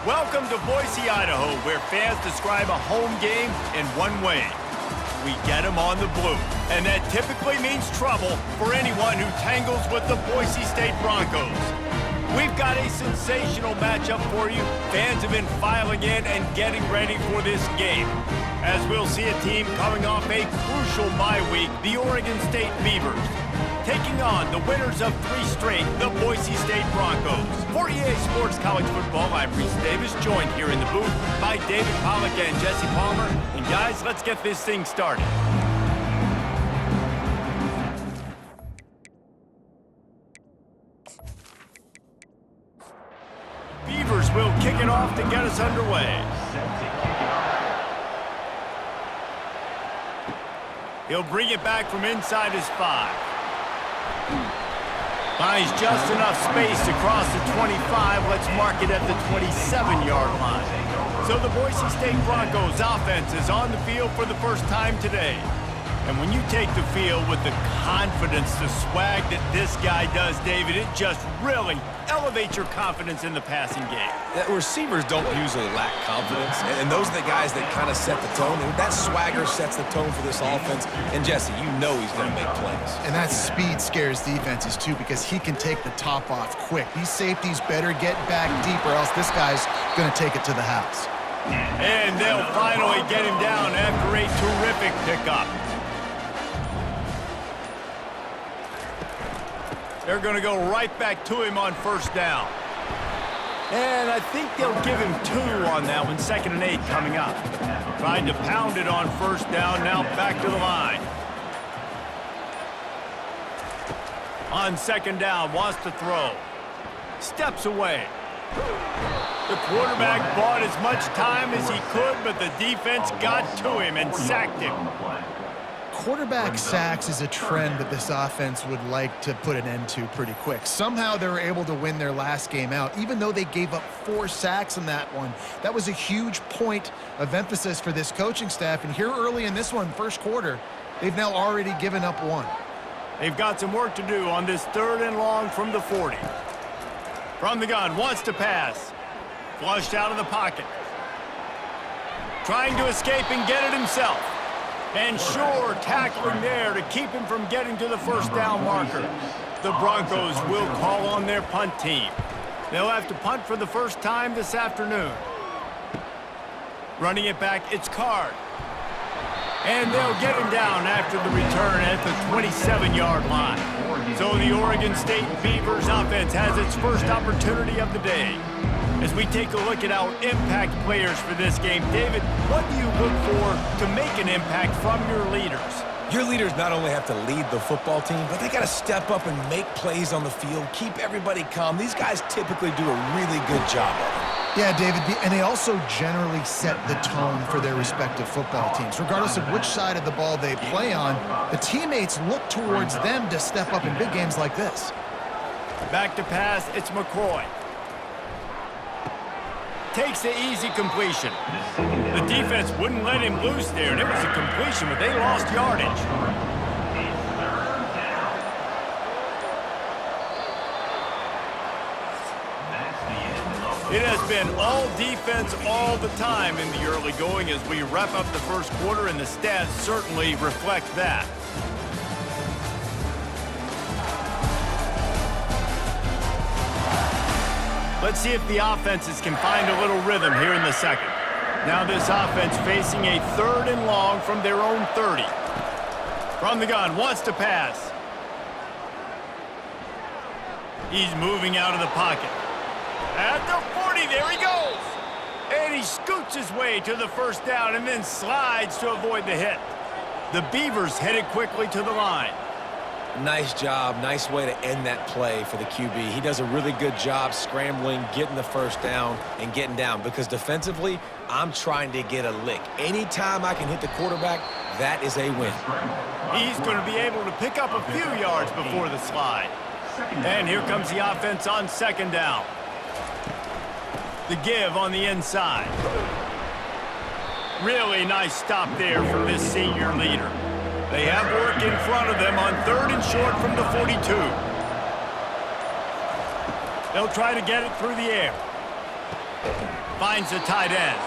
Welcome to Boise, Idaho, where fans describe a home game in one way. We get them on the blue, and that typically means trouble for anyone who tangles with the Boise State Broncos. We've got a sensational matchup for you. Fans have been filing in and getting ready for this game, as we'll see a team coming off a crucial bye week, the Oregon State Beavers, taking on the winners of 3 straight, the Boise State Broncos. For EA Sports College Football, I'm Reese Davis, joined here in the booth by David Pollack and Jesse Palmer. And guys, let's get this thing started. Beavers will kick it off to get us underway. He'll bring it back from inside his 5. Finds just enough space to cross the 25. Let's mark it at the 27-yard line. So the Boise State Broncos offense is on the field for the first time today. And when you take the field with the confidence, the swag that this guy does, David, it just really elevates your confidence in the passing game. Receivers don't usually lack confidence, and those are the guys that kind of set the tone. And that swagger sets the tone for this offense. And Jesse, you know he's going to make plays. And that speed scares defenses too, because he can take the top off quick. These safeties better get back deep, or else this guy's going to take it to the house. And they'll finally get him down after a terrific pickup. They're going to go right back to him on first down. And I think they'll give him 2 on that one, 2nd and 8 coming up. Tried to pound it on first down, now back to the line. On 2nd down, wants to throw. Steps away. The quarterback bought as much time as he could, but the defense got to him and sacked him. Quarterback sacks is a trend that this offense would like to put an end to pretty quick. Somehow they were able to win their last game out, even though they gave up 4 sacks in that one. That was a huge point of emphasis for this coaching staff. And here early in this one, first quarter, they've now already given up 1. They've got some work to do on this 3rd and long from the 40. From the gun, wants to pass. Flushed out of the pocket. Trying to escape and get it himself. And sure, tackling there to keep him from getting to the first down marker. The Broncos will call on their punt team. They'll have to punt for the first time this afternoon. Running it back, it's Card. And they'll get him down after the return at the 27-yard line. So the Oregon State Beavers offense has its first opportunity of the day. As we take a look at our impact players for this game, David, what do you look for to make an impact from your leaders? Your leaders not only have to lead the football team, but they got to step up and make plays on the field, keep everybody calm. These guys typically do a really good job of it. Yeah, David, and they also generally set the tone for their respective football teams. Regardless of which side of the ball they play on, the teammates look towards them to step up in big games like this. Back to pass, it's McCoy. Takes the easy completion. The defense wouldn't let him loose there, and it was a completion, but they lost yardage. It has been all defense all the time in the early going as we wrap up the first quarter, and the stats certainly reflect that. Let's see if the offenses can find a little rhythm here in the second. Now this offense facing a 3rd and long from their own 30. From the gun, wants to pass. He's moving out of the pocket. At the 40, there he goes. And he scoots his way to the first down and then slides to avoid the hit. The Beavers headed quickly to the line. Nice job. Nice way to end that play for the QB. He does a really good job scrambling, getting the first down, and getting down. Because defensively, I'm trying to get a lick. Anytime I can hit the quarterback, that is a win. He's going to be able to pick up a few yards before the slide. And here comes the offense on 2nd down. The give on the inside. Really nice stop there from this senior leader. They have work in front of them on 3rd and short from the 42. They'll try to get it through the air. Finds the tight end.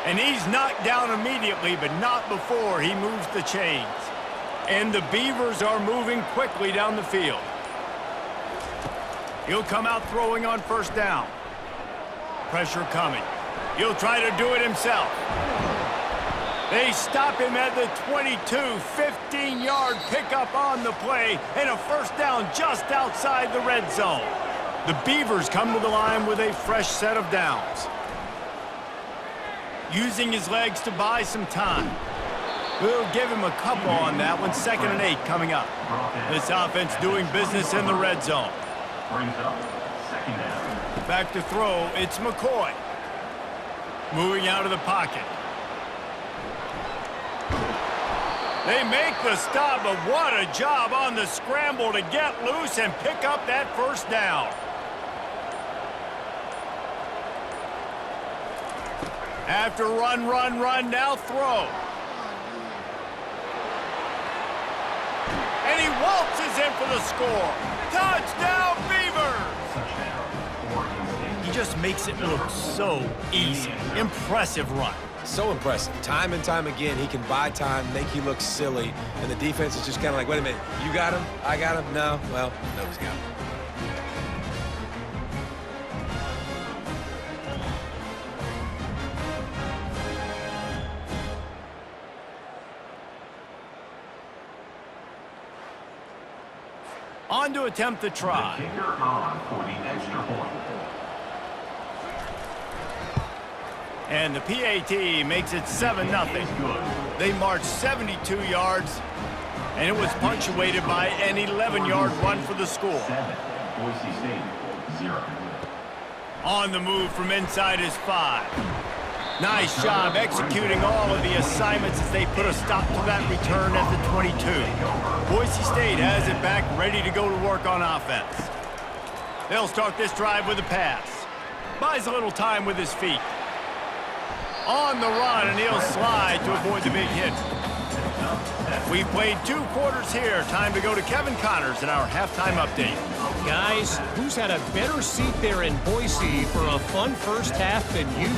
And he's knocked down immediately, but not before he moves the chains. And the Beavers are moving quickly down the field. He'll come out throwing on first down. Pressure coming. He'll try to do it himself. They stop him at the 22, 15-yard pickup on the play, and a first down just outside the red zone. The Beavers come to the line with a fresh set of downs. Using his legs to buy some time. We'll give him a couple on that one. 2nd and 8 coming up. This offense doing business in the red zone. Back to throw, it's McCoy. Moving out of the pocket. They make the stop, but what a job on the scramble to get loose and pick up that first down. After run, now throw. And he waltzes in for the score. Touchdown, Beavers! He just makes it look so easy. Impressive run. So impressive. Time and time again, he can buy time, make you look silly, and the defense is just kind of like, wait a minute, you got him? I got him? No? Well, nobody's got him. On to attempt the try. The kicker on for the extra point. And the PAT makes it 7-0. They marched 72 yards, and it was punctuated by an 11-yard run for the score. 7, Boise State, 0. On the move from inside his 5. Nice job executing all of the assignments as they put a stop to that return at the 22. Boise State has it back, ready to go to work on offense. They'll start this drive with a pass. Buys a little time with his feet. On the run, and he'll slide to avoid the big hit. We've played 2 quarters here. Time to go to Kevin Connors in our halftime update. Guys, who's had a better seat there in Boise for a fun first half than you?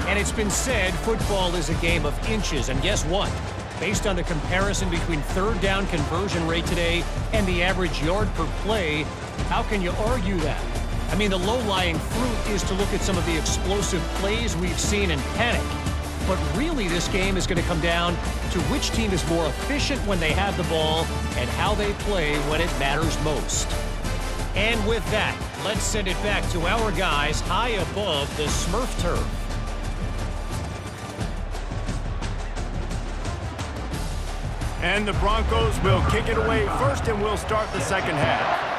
And it's been said football is a game of inches, and guess what? Based on the comparison between third down conversion rate today and the average yard per play, how can you argue that? I mean, the low-lying fruit is to look at some of the explosive plays we've seen in panic. But really, this game is going to come down to which team is more efficient when they have the ball and how they play when it matters most. And with that, let's send it back to our guys high above the Smurf turf. And the Broncos will kick it away first, and we'll start the second half.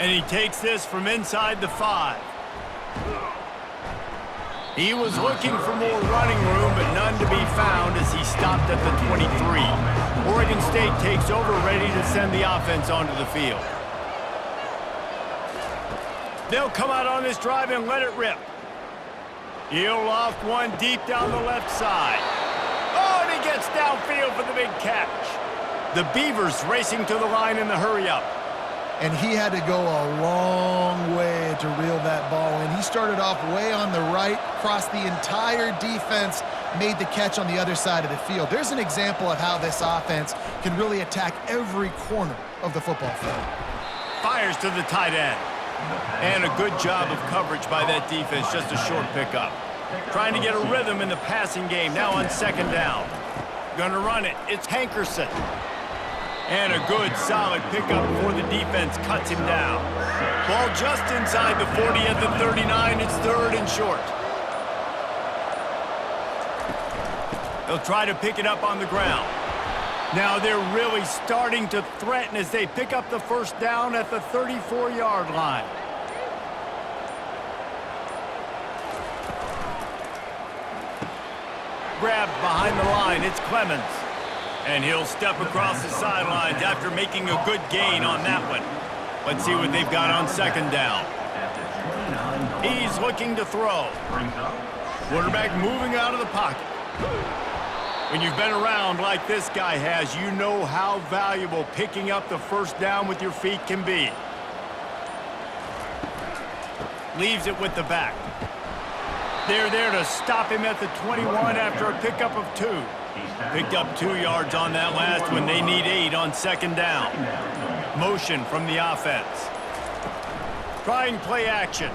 And he takes this from inside the 5. He was looking for more running room, but none to be found as he stopped at the 23. Oregon State takes over, ready to send the offense onto the field. They'll come out on this drive and let it rip. He'll loft one deep down the left side. Oh, and he gets downfield for the big catch. The Beavers racing to the line in the hurry-up. And he had to go a long way to reel that ball in. He started off way on the right, crossed the entire defense, made the catch on the other side of the field. There's an example of how this offense can really attack every corner of the football field. Fires to the tight end. And a good job of coverage by that defense, just a short pickup. Trying to get a rhythm in the passing game, now on second down. Gonna run it, it's Hankerson. And a good, solid pickup before the defense cuts him down. Ball just inside the 40 at the 39, it's 3rd and short. They'll try to pick it up on the ground. Now they're really starting to threaten as they pick up the first down at the 34-yard line. Grabbed behind the line, it's Clemens. And he'll step across the sidelines after making a good gain on that one. Let's see what they've got on second down. He's looking to throw. Quarterback moving out of the pocket. When you've been around like this guy has, you know how valuable picking up the first down with your feet can be. leaves it with the back. They're there to stop him at the 21 after a pickup of 2. Picked up 2 yards on that last one. They need 8 on second down. Motion from the offense. Trying play action.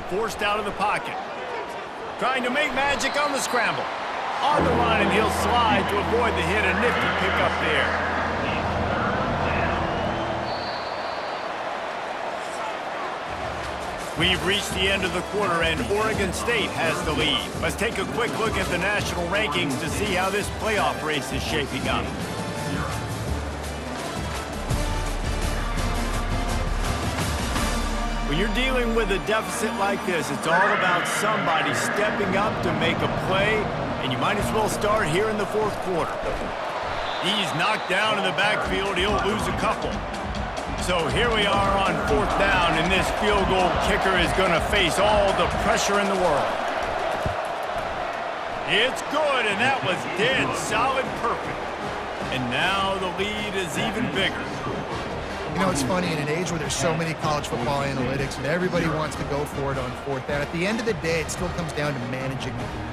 Forced out of the pocket. Trying to make magic on the scramble. On the line, he'll slide to avoid the hit. A nifty pickup there. We've reached the end of the quarter, and Oregon State has the lead. Let's take a quick look at the national rankings to see how this playoff race is shaping up. When you're dealing with a deficit like this, it's all about somebody stepping up to make a play, and you might as well start here in the fourth quarter. He's knocked down in the backfield. He'll lose a couple. So here we are on fourth down, and this field goal kicker is going to face all the pressure in the world. It's good, and that was dead solid perfect. And now the lead is even bigger. You know, it's funny, in an age where there's so many college football analytics and everybody wants to go for it on fourth down, at the end of the day, it still comes down to managing the game.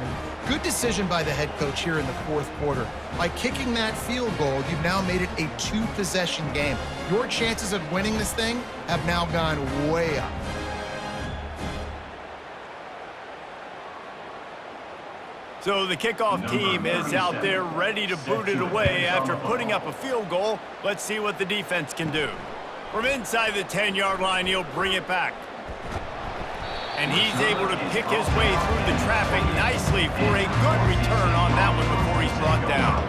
Good decision by the head coach here in the fourth quarter. By kicking that field goal, you've now made it a 2-possession game. Your chances of winning this thing have now gone way up. So the kickoff team is out there ready to boot it away after putting up a field goal. Let's see what the defense can do. From inside the 10-yard line, he'll bring it back. And he's able to pick his way through the traffic nicely for a good return on that one before he's brought down.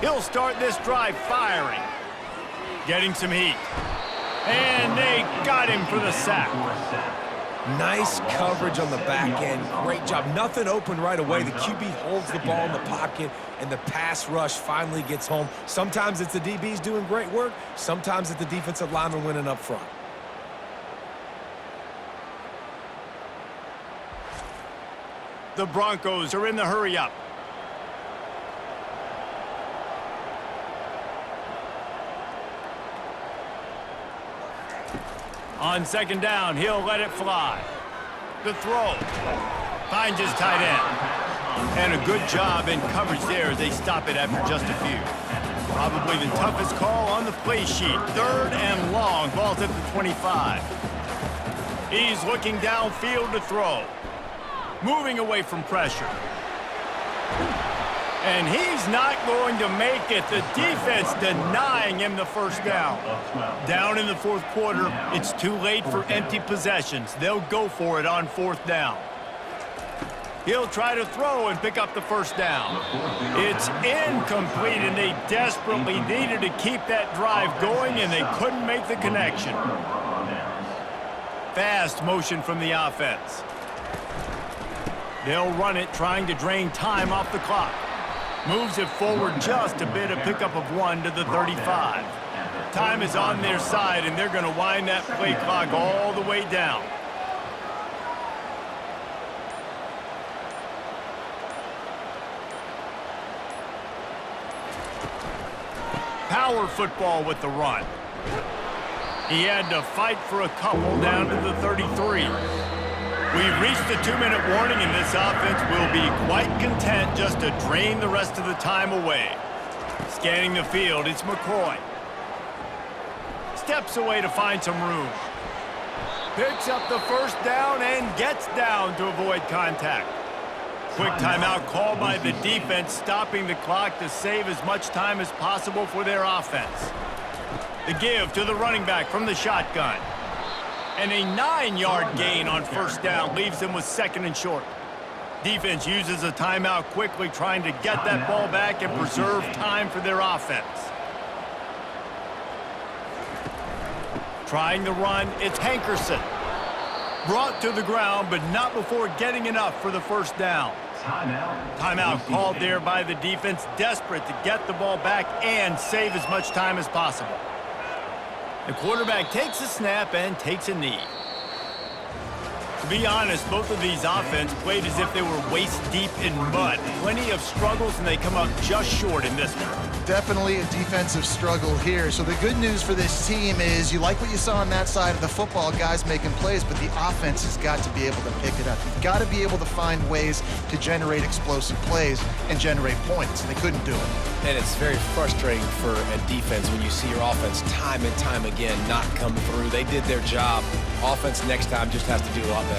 He'll start this drive firing. Getting some heat. And they got him for the sack. Nice coverage on the back end. Great job. Nothing open right away. The QB holds the ball in the pocket, and the pass rush finally gets home. Sometimes it's the DBs doing great work. Sometimes it's the defensive lineman winning up front. The Broncos are in the hurry-up. On second down, he'll let it fly. The throw. Finds his tight end. And a good job in coverage there as they stop it after just a few. Probably the toughest call on the play sheet. 3rd and long. Ball's at the 25. He's looking downfield to throw. Moving away from pressure. And he's not going to make it. The defense denying him the first down. Down in the fourth quarter, it's too late for empty possessions. They'll go for it on fourth down. He'll try to throw and pick up the first down. It's incomplete, and they desperately needed to keep that drive going, and they couldn't make the connection. Fast motion from the offense. They'll run it, trying to drain time off the clock. Moves it forward just a bit, a pickup of 1 to the 35. Time is on their side, and they're going to wind that play clock all the way down. Power football with the run. He had to fight for a couple down to the 33. We've reached the 2-minute warning, and this offense will be quite content just to drain the rest of the time away. Scanning the field, it's McCoy. Steps away to find some room. Picks up the first down and gets down to avoid contact. Quick timeout called by the defense, stopping the clock to save as much time as possible for their offense. The give to the running back from the shotgun. And a 9-yard gain on first down leaves them with 2nd and short. Defense uses a timeout quickly, trying to get that ball back and preserve time for their offense. Trying the run, it's Hankerson. Brought to the ground, but not before getting enough for the first down. Timeout called there by the defense, desperate to get the ball back and save as much time as possible. The quarterback takes a snap and takes a knee. To be honest, both of these offense played as if they were waist-deep in mud. Plenty of struggles, and they come up just short in this one. Definitely a defensive struggle here. So the good news for this team is you like what you saw on that side of the football, guys making plays, but the offense has got to be able to pick it up. You've got to be able to find ways to generate explosive plays and generate points, and they couldn't do it. And it's very frustrating for a defense when you see your offense time and time again not come through. They did their job. Offense next time just has to do a lot better.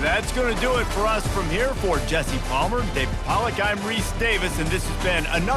That's going to do it for us from here. For Jesse Palmer, David Pollack, I'm Reese Davis, and this has been another